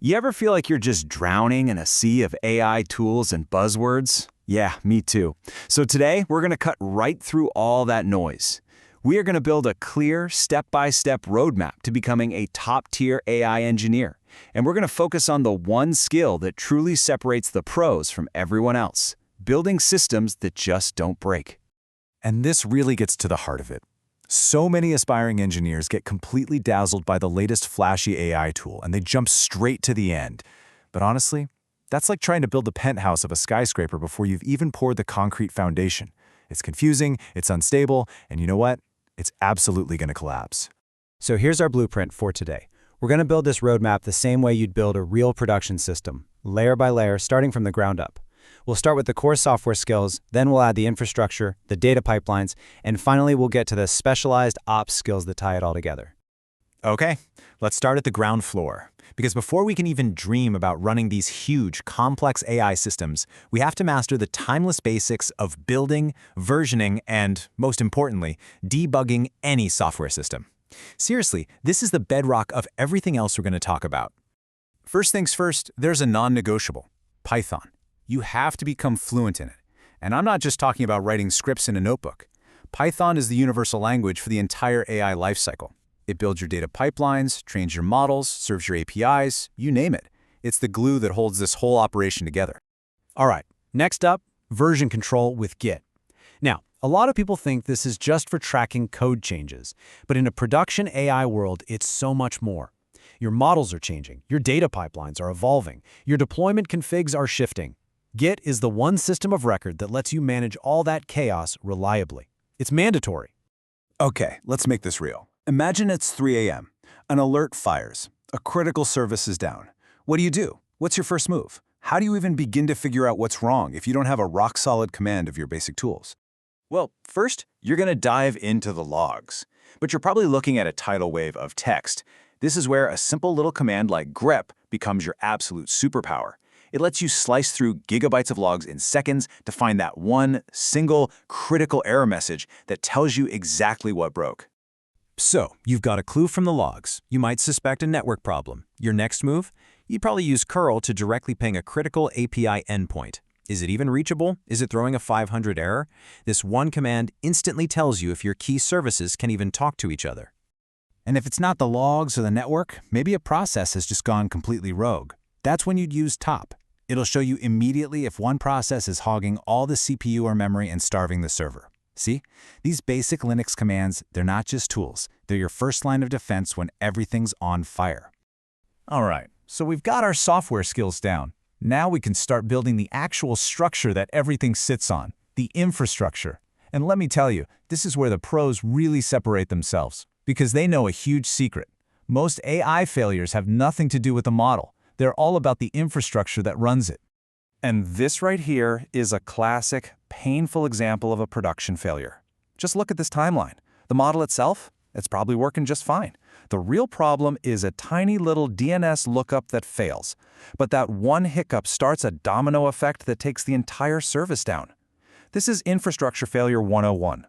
You ever feel like you're just drowning in a sea of AI tools and buzzwords? Yeah, me too. So today, we're going to cut right through all that noise. We are going to build a clear, step-by-step roadmap to becoming a top-tier AI engineer. And we're going to focus on the one skill that truly separates the pros from everyone else: building systems that just don't break. And this really gets to the heart of it. So many aspiring engineers get completely dazzled by the latest flashy AI tool, and they jump straight to the end. But honestly, that's like trying to build the penthouse of a skyscraper before you've even poured the concrete foundation. It's confusing, it's unstable, and you know what? It's absolutely going to collapse. So here's our blueprint for today. We're going to build this roadmap the same way you'd build a real production system, layer by layer, starting from the ground up. We'll start with the core software skills, then we'll add the infrastructure, the data pipelines, and finally we'll get to the specialized ops skills that tie it all together. Okay, let's start at the ground floor. Because before we can even dream about running these huge, complex AI systems, we have to master the timeless basics of building, versioning, and, most importantly, debugging any software system. Seriously, this is the bedrock of everything else we're going to talk about. First things first, there's a non-negotiable: Python. You have to become fluent in it. And I'm not just talking about writing scripts in a notebook. Python is the universal language for the entire AI lifecycle. It builds your data pipelines, trains your models, serves your APIs, you name it. It's the glue that holds this whole operation together. All right, next up, version control with Git. Now, a lot of people think this is just for tracking code changes, but in a production AI world, it's so much more. Your models are changing, your data pipelines are evolving, your deployment configs are shifting. Git is the one system of record that lets you manage all that chaos reliably. It's mandatory. Okay, let's make this real. Imagine it's 3 a.m. An alert fires. A critical service is down. What do? What's your first move? How do you even begin to figure out what's wrong if you don't have a rock-solid command of your basic tools? Well, first, you're going to dive into the logs. But you're probably looking at a tidal wave of text. This is where a simple little command like grep becomes your absolute superpower. It lets you slice through gigabytes of logs in seconds to find that one single critical error message that tells you exactly what broke. So, you've got a clue from the logs. You might suspect a network problem. Your next move? You'd probably use curl to directly ping a critical API endpoint. Is it even reachable? Is it throwing a 500 error? This one command instantly tells you if your key services can even talk to each other. And if it's not the logs or the network, maybe a process has just gone completely rogue. That's when you'd use top. It'll show you immediately if one process is hogging all the CPU or memory and starving the server. See? These basic Linux commands, they're not just tools. They're your first line of defense when everything's on fire. All right, so we've got our software skills down. Now we can start building the actual structure that everything sits on, the infrastructure. And let me tell you, this is where the pros really separate themselves, because they know a huge secret. Most AI failures have nothing to do with the model. They're all about the infrastructure that runs it. And this right here is a classic, painful example of a production failure. Just look at this timeline. The model itself, it's probably working just fine. The real problem is a tiny little DNS lookup that fails. But that one hiccup starts a domino effect that takes the entire service down. This is infrastructure failure 101.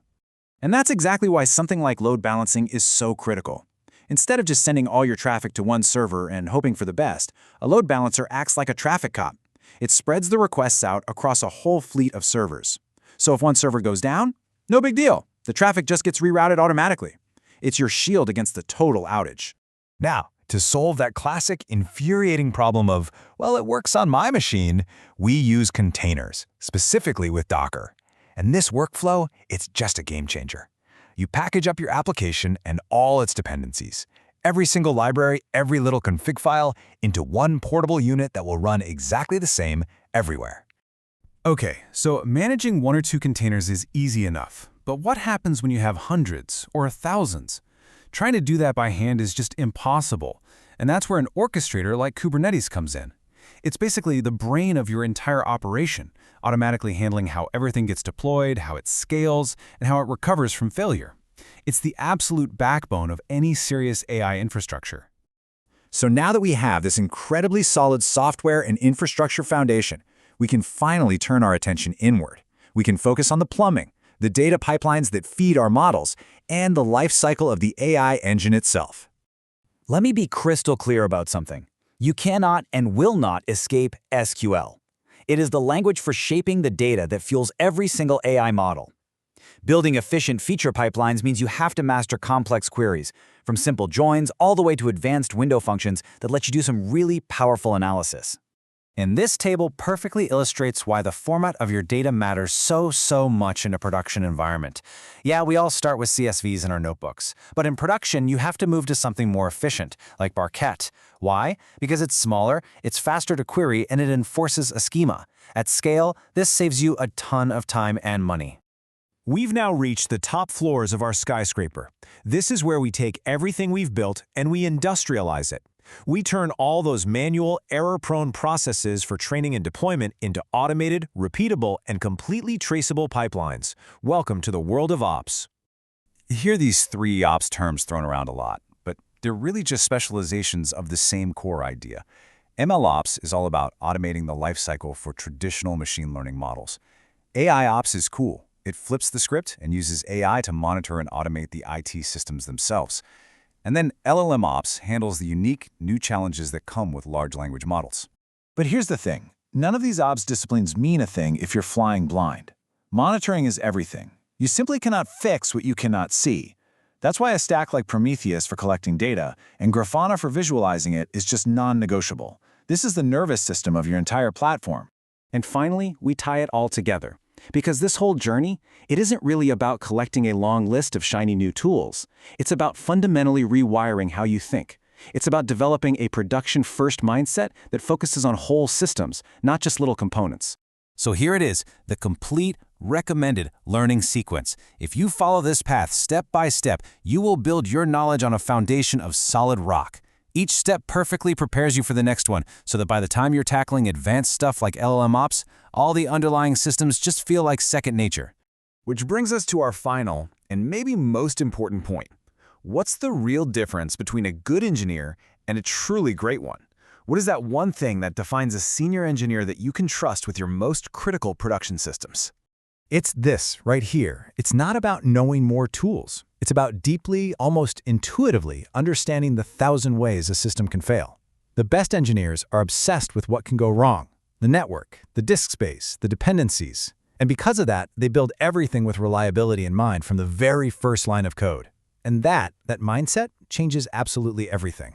And that's exactly why something like load balancing is so critical. Instead of just sending all your traffic to one server and hoping for the best, a load balancer acts like a traffic cop. It spreads the requests out across a whole fleet of servers. So if one server goes down, no big deal. The traffic just gets rerouted automatically. It's your shield against the total outage. Now, to solve that classic, infuriating problem of, well, it works on my machine, we use containers, specifically with Docker. And this workflow, it's just a game changer. You package up your application and all its dependencies, every single library, every little config file, into one portable unit that will run exactly the same everywhere. Okay, so managing one or two containers is easy enough. But what happens when you have hundreds or thousands? Trying to do that by hand is just impossible. And that's where an orchestrator like Kubernetes comes in. It's basically the brain of your entire operation, automatically handling how everything gets deployed, how it scales, and how it recovers from failure. It's the absolute backbone of any serious AI infrastructure. So now that we have this incredibly solid software and infrastructure foundation, we can finally turn our attention inward. We can focus on the plumbing, the data pipelines that feed our models, and the life cycle of the AI engine itself. Let me be crystal clear about something. You cannot and will not escape SQL. It is the language for shaping the data that fuels every single AI model. Building efficient feature pipelines means you have to master complex queries, from simple joins all the way to advanced window functions that let you do some really powerful analysis. And this table perfectly illustrates why the format of your data matters so much in a production environment. Yeah, we all start with CSVs in our notebooks, but in production, you have to move to something more efficient, like Barquette. Why? Because it's smaller, it's faster to query, and it enforces a schema. At scale, this saves you a ton of time and money. We've now reached the top floors of our skyscraper. This is where we take everything we've built and we industrialize it. We turn all those manual, error-prone processes for training and deployment into automated, repeatable, and completely traceable pipelines. Welcome to the world of ops. You hear these three ops terms thrown around a lot, but they're really just specializations of the same core idea. MLOps is all about automating the lifecycle for traditional machine learning models. AIOps is cool. It flips the script and uses AI to monitor and automate the IT systems themselves. And then LLMOps handles the unique, new challenges that come with large language models. But here's the thing. None of these ops disciplines mean a thing if you're flying blind. Monitoring is everything. You simply cannot fix what you cannot see. That's why a stack like Prometheus for collecting data and Grafana for visualizing it is just non-negotiable. This is the nervous system of your entire platform. And finally, we tie it all together. Because this whole journey, it isn't really about collecting a long list of shiny new tools. It's about fundamentally rewiring how you think. It's about developing a production-first mindset that focuses on whole systems, not just little components. So here it is, the complete, recommended learning sequence. If you follow this path step by step, you will build your knowledge on a foundation of solid rock. Each step perfectly prepares you for the next one, so that by the time you're tackling advanced stuff like LLMOps, all the underlying systems just feel like second nature. Which brings us to our final, and maybe most important point. What's the real difference between a good engineer and a truly great one? What is that one thing that defines a senior engineer that you can trust with your most critical production systems? It's this right here. It's not about knowing more tools. It's about deeply, almost intuitively, understanding the 1,000 ways a system can fail. The best engineers are obsessed with what can go wrong: the network, the disk space, the dependencies. And because of that, they build everything with reliability in mind from the very first line of code. And that mindset changes absolutely everything.